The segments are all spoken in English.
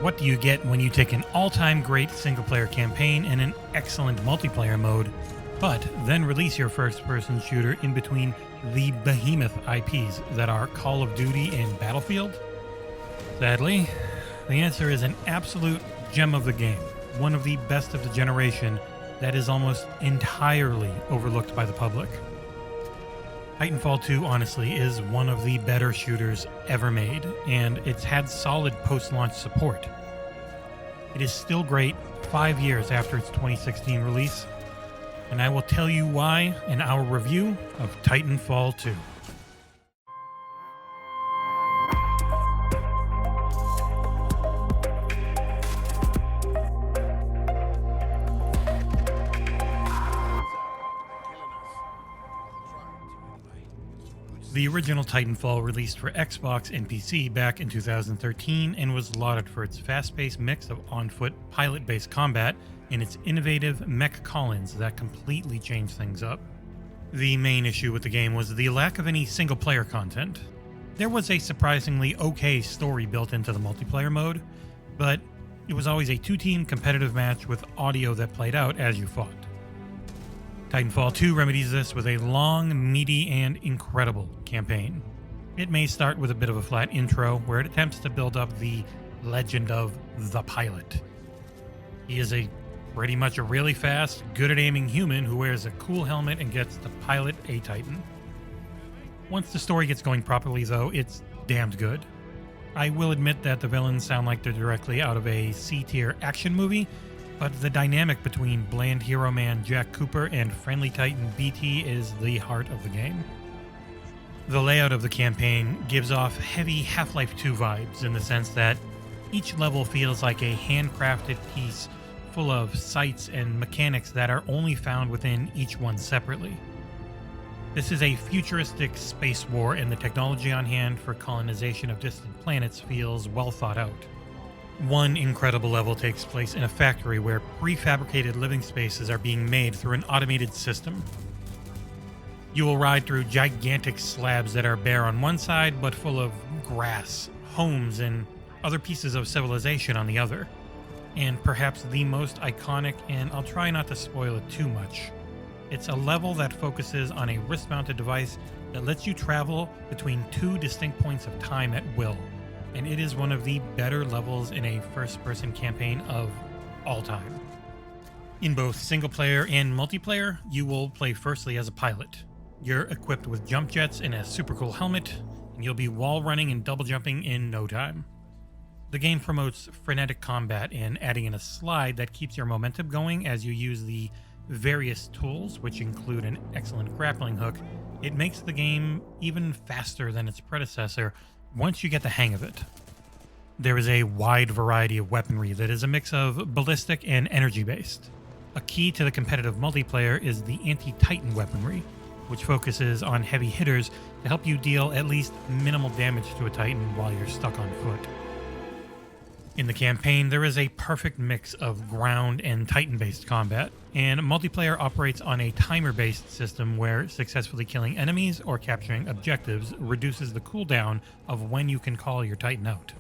What do you get when you take an all-time great single-player campaign and an excellent multiplayer mode, but then release your first-person shooter in between the behemoth IPs that are Call of Duty and Battlefield? Sadly, the answer is an absolute gem of the game, one of the best of the generation that is almost entirely overlooked by the public. Titanfall 2, honestly, is one of the better shooters ever made, and it's had solid post-launch support. It is still great 5 years after its 2016 release, and I will tell you why in our review of Titanfall 2. The original Titanfall released for Xbox and PC back in 2013 and was lauded for its fast-paced mix of on-foot, pilot-based combat and its innovative mech call-ins that completely changed things up. The main issue with the game was the lack of any single-player content. There was a surprisingly okay story built into the multiplayer mode, but it was always a two-team competitive match with audio that played out as you fought. Titanfall 2 remedies this with a long, meaty, and incredible campaign. It may start with a bit of a flat intro, where it attempts to build up the legend of the pilot. He is pretty much a really fast, good at aiming human who wears a cool helmet and gets to pilot a Titan. Once the story gets going properly, though, it's damned good. I will admit that the villains sound like they're directly out of a C-tier action movie, but the dynamic between bland hero man Jack Cooper and friendly Titan BT is the heart of the game. The layout of the campaign gives off heavy Half-Life 2 vibes in the sense that each level feels like a handcrafted piece full of sights and mechanics that are only found within each one separately. This is a futuristic space war, and the technology on hand for colonization of distant planets feels well thought out. One incredible level takes place in a factory where prefabricated living spaces are being made through an automated system. You will ride through gigantic slabs that are bare on one side but full of grass, homes, and other pieces of civilization on the other. And perhaps the most iconic, and I'll try not to spoil it too much, it's a level that focuses on a wrist-mounted device that lets you travel between two distinct points of time at will. And it is one of the better levels in a first-person campaign of all time. In both single-player and multiplayer, you will play firstly as a pilot. You're equipped with jump jets and a super cool helmet, and you'll be wall running and double jumping in no time. The game promotes frenetic combat and adding in a slide that keeps your momentum going as you use the various tools, which include an excellent grappling hook. It makes the game even faster than its predecessor once you get the hang of it. There is a wide variety of weaponry that is a mix of ballistic and energy-based. A key to the competitive multiplayer is the anti-Titan weaponry, which focuses on heavy hitters to help you deal at least minimal damage to a Titan while you're stuck on foot. In the campaign, there is a perfect mix of ground and Titan-based combat, and multiplayer operates on a timer-based system where successfully killing enemies or capturing objectives reduces the cooldown of when you can call your Titan out.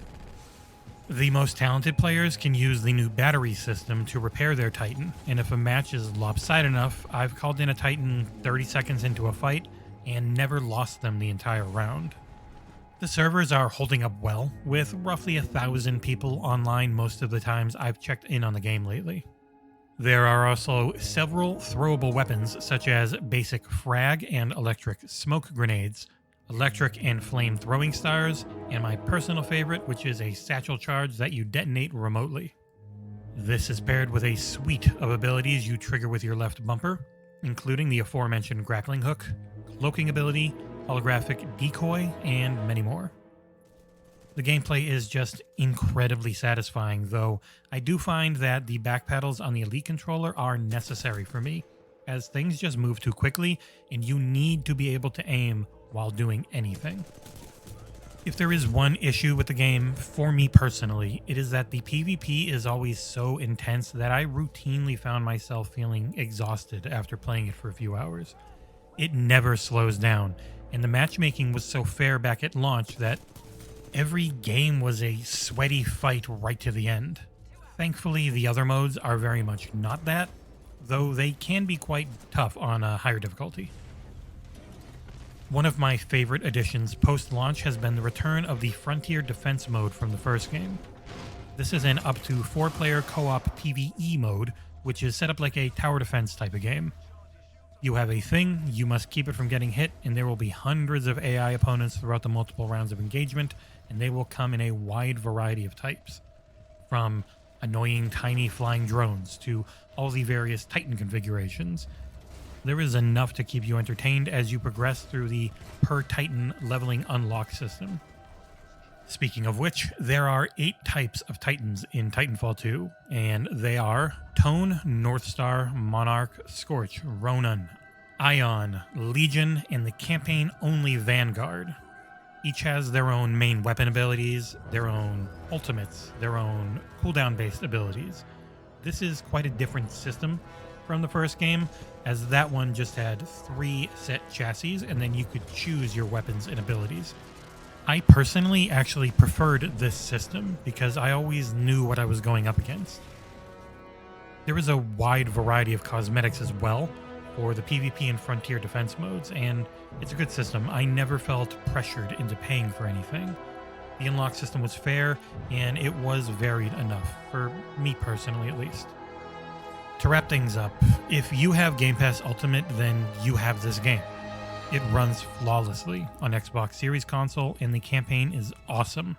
The most talented players can use the new battery system to repair their Titan, and if a match is lopsided enough, I've called in a Titan 30 seconds into a fight and never lost them the entire round. The servers are holding up well, with roughly 1,000 people online most of the times I've checked in on the game lately. There are also several throwable weapons such as basic frag and electric smoke grenades, electric and flame throwing stars, and my personal favorite, which is a satchel charge that you detonate remotely. This is paired with a suite of abilities you trigger with your left bumper, including the aforementioned grappling hook, cloaking ability, holographic decoy, and many more. The gameplay is just incredibly satisfying, though I do find that the backpedals on the Elite controller are necessary for me, as things just move too quickly and you need to be able to aim while doing anything. If there is one issue with the game, for me personally, it is that the PvP is always so intense that I routinely found myself feeling exhausted after playing it for a few hours. It never slows down, and the matchmaking was so fair back at launch that Every game was a sweaty fight right to the end. Thankfully, the other modes are very much not that, though they can be quite tough on a higher difficulty. One of my favorite additions post-launch has been the return of the Frontier Defense mode from the first game. This is an up to 4-player co-op PvE mode, which is set up like a tower defense type of game. You have a thing, you must keep it from getting hit, and there will be hundreds of AI opponents throughout the multiple rounds of engagement, and they will come in a wide variety of types. From annoying tiny flying drones to all the various Titan configurations. There is enough to keep you entertained as you progress through the per Titan leveling unlock system. Speaking of which, there are 8 types of Titans in Titanfall 2, and they are Tone, Northstar, Monarch, Scorch, Ronin, Ion, Legion, and the campaign-only Vanguard. Each has their own main weapon abilities, their own ultimates, their own cooldown-based abilities. This is quite a different system from the first game, as that one just had 3 set chassis, and then you could choose your weapons and abilities. I personally actually preferred this system because I always knew what I was going up against. There is a wide variety of cosmetics as well for the PvP and Frontier Defense modes, and it's a good system. I never felt pressured into paying for anything. The unlock system was fair, and it was varied enough, for me personally at least. To wrap things up, if you have Game Pass Ultimate, then you have this game. It runs flawlessly on Xbox Series console, and the campaign is awesome.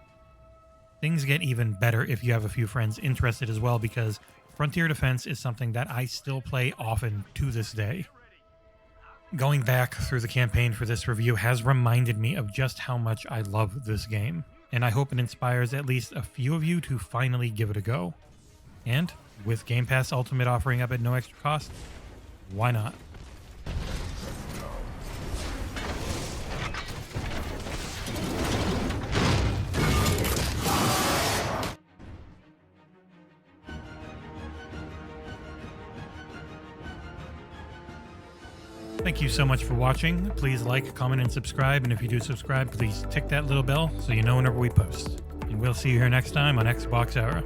Things get even better if you have a few friends interested as well, because Frontier Defense is something that I still play often to this day. Going back through the campaign for this review has reminded me of just how much I love this game, and I hope it inspires at least a few of you to finally give it a go. And with Game Pass Ultimate offering up at no extra cost, why not? Thank you so much for watching. Please like, comment, and subscribe. And if you do subscribe, please tick that little bell so you know whenever we post. And we'll see you here next time on XboxEra.